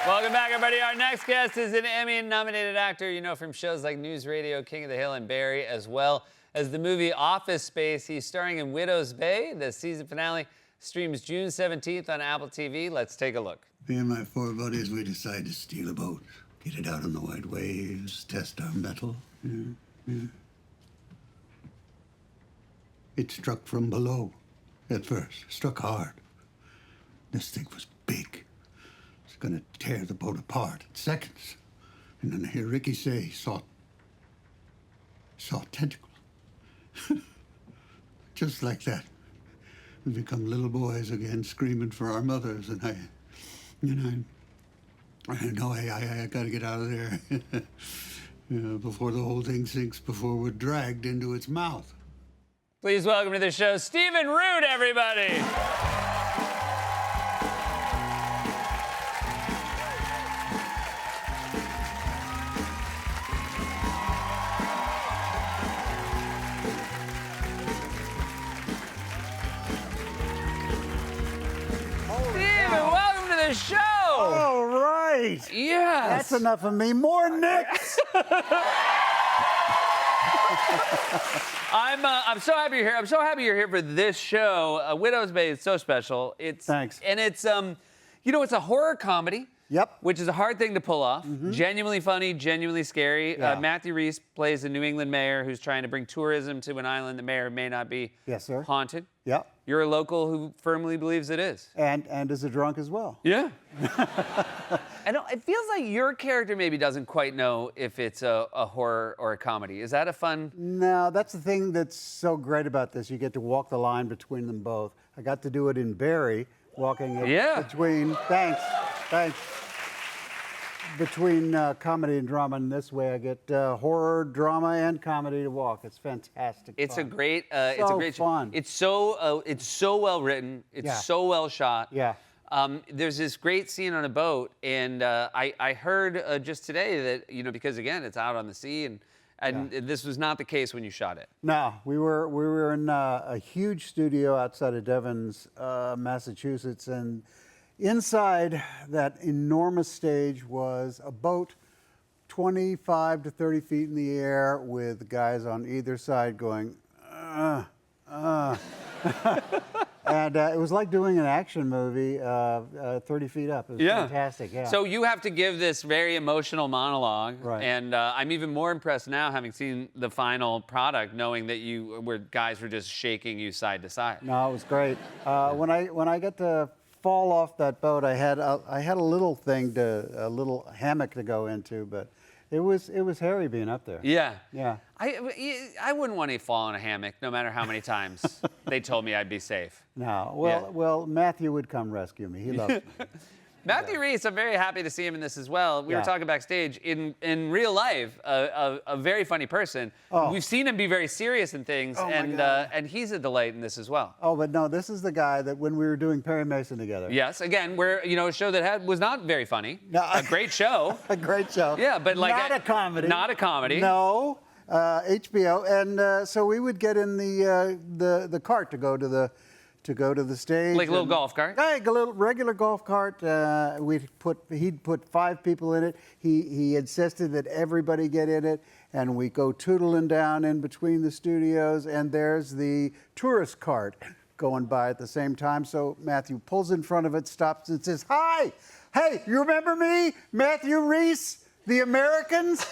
Welcome back, everybody. Our next guest is an Emmy-nominated actor you know from shows like News Radio, King of the Hill, and Barry, as well as the movie Office Space. He's starring in Widow's Bay. The season finale streams June 17th on Apple TV. Let's take a look. Me and my four buddies, we decided to steal a boat, get it out on the wide waves, test our mettle. It struck from below at first, struck hard. This thing was big. It's gonna tear the boat apart in seconds. And then I hear Ricky say he saw tentacles. Just like that. We become little boys again, screaming for our mothers, and I know I gotta get out of there before the whole thing sinks, before we're dragged into its mouth. Please welcome to the show, Stephen Root, everybody. Show. All right. Yes. That's enough of me. More Knicks. I'm so happy you're here. I'm so happy you're here for this show. Widow's Bay is so special. Thanks. And it's it's a horror comedy. Yep. Which is a hard thing to pull off. Genuinely funny, genuinely scary. Yeah. Matthew Rhys plays a New England mayor who's trying to bring tourism to an island the mayor may not be haunted. Yep. You're a local who firmly believes it is. And is a drunk as well. Yeah. It feels like your character maybe doesn't quite know if it's a horror or a comedy. Is that a fun? No, that's the thing that's so great about this. You get to walk the line between them both. I got to do it in Barry, walking it between. Thanks. Between comedy and drama, and this way I get horror, drama, and comedy to walk. It's fantastic. It's fun. a great. So it's a great fun. It's so well written. It's so well shot. Yeah. There's this great scene on a boat, and I heard just today that because again it's out on the sea, and this was not the case when you shot it. No, we were in a huge studio outside of Devens, Massachusetts, and inside that enormous stage was a boat 25 to 30 feet in the air with guys on either side going, And it was like doing an action movie 30 feet up. It was fantastic, yeah. So you have to give this very emotional monologue. Right. And I'm even more impressed now, having seen the final product, knowing that guys were just shaking you side to side. No, it was great. When I got to fall off that boat, I had a little hammock to go into, but it was hairy being up there. Yeah. Yeah. I wouldn't want to fall in a hammock, no matter how many times they told me I'd be safe. No. Well, Matthew would come rescue me. He loves me. Matthew Rhys, I'm very happy to see him in this as well. We were talking backstage. In real life, a very funny person. Oh. We've seen him be very serious in things, and he's a delight in this as well. Oh, but no, this is the guy that when we were doing Perry Mason together. Yes, again, we're a show that was not very funny. No. A great show. A great show. Yeah, but not a comedy. Not a comedy. No, HBO, and so we would get in the cart to go to the stage. Like a little golf cart? Like a little regular golf cart. He'd put 5 people in it. He insisted that everybody get in it, and we go tootling down in between the studios, and there's the tourist cart going by at the same time. So Matthew pulls in front of it, stops, and says, "Hi, hey, you remember me, Matthew Rhys, the Americans?"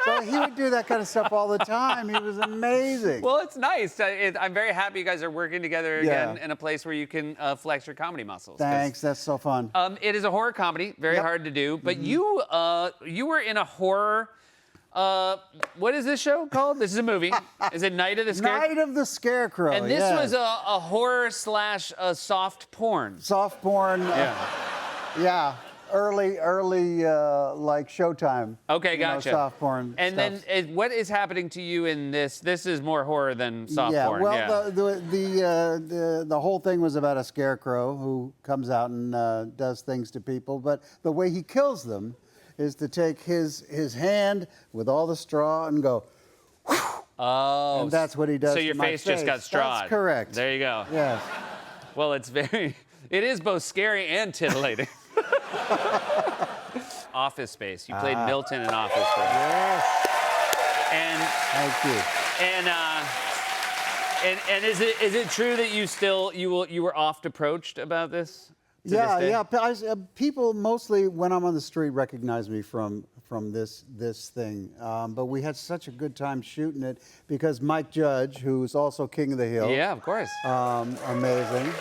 So he would do that kind of stuff all the time. He was amazing. Well, it's nice. I'm very happy you guys are working together again in a place where you can flex your comedy muscles. Thanks, that's so fun. It is a horror comedy, very hard to do. But you were in a horror. What is this show called? This is a movie. Is it Night of the Scarecrow? Night of the Scarecrow. And this was a horror / soft porn. Soft porn. Yeah. Early, like Showtime. Okay, gotcha. Soft porn. And stuff. then, what is happening to you in this? This is more horror than soft porn. Well, the whole thing was about a scarecrow who comes out and does things to people, but the way he kills them is to take his hand with all the straw and go. Whew, oh. And that's what he does. So your to my face just got strawed. That's correct. There you go. Yes. Well, it's very. It is both scary and titillating. Office Space. You played Milton in Office Space. Yes. And Thank you. and is it true that you were oft approached about this? to this Yeah, day? yeah. People mostly, when I'm on the street, recognize me from this thing. But we had such a good time shooting it because Mike Judge, who's also King of the Hill, Yeah, of course. amazing.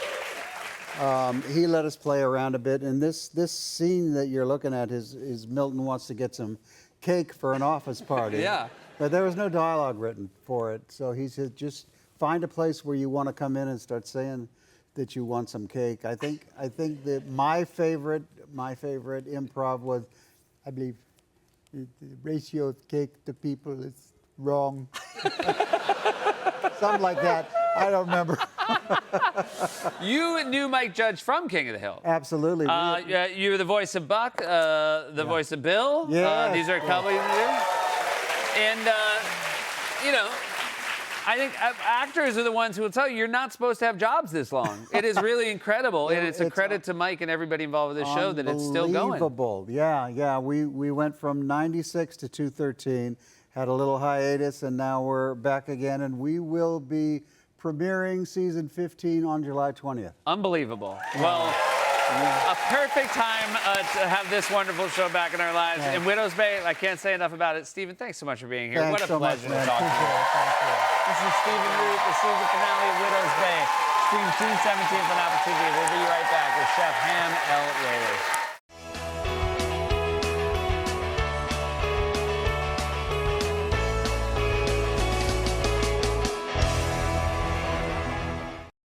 He let us play around a bit, and this scene that you're looking at is Milton wants to get some cake for an office party. Yeah. But there was no dialogue written for it, so he said just find a place where you want to come in and start saying that you want some cake. I think that my favorite improv was, I believe, the ratio of cake to people is wrong. Something like that. I don't remember. You knew Mike Judge from King of the Hill. Absolutely. Yeah, you were the voice of Buck, the voice of Bill. Yes. These are a couple you knew. And, you know, I think actors are the ones who will tell you you're not supposed to have jobs this long. It is really incredible. And it's a credit to Mike and everybody involved with this show that it's still going. Unbelievable. Yeah, yeah. We went from 96 to 213, had a little hiatus, and now we're back again. And we will be premiering season 15 on July 20th. Unbelievable. Well, a perfect time to have this wonderful show back in our lives. Thanks. And Widows Bay, I can't say enough about it. Stephen, thanks so much for being here. Thanks What a so much, pleasure man. to talk to you. Appreciate it. Thank you. This is Stephen Root, the season finale of Widows Bay. Stream June 17th on Apple TV. We'll be right back with Chef Ham L. Whaley.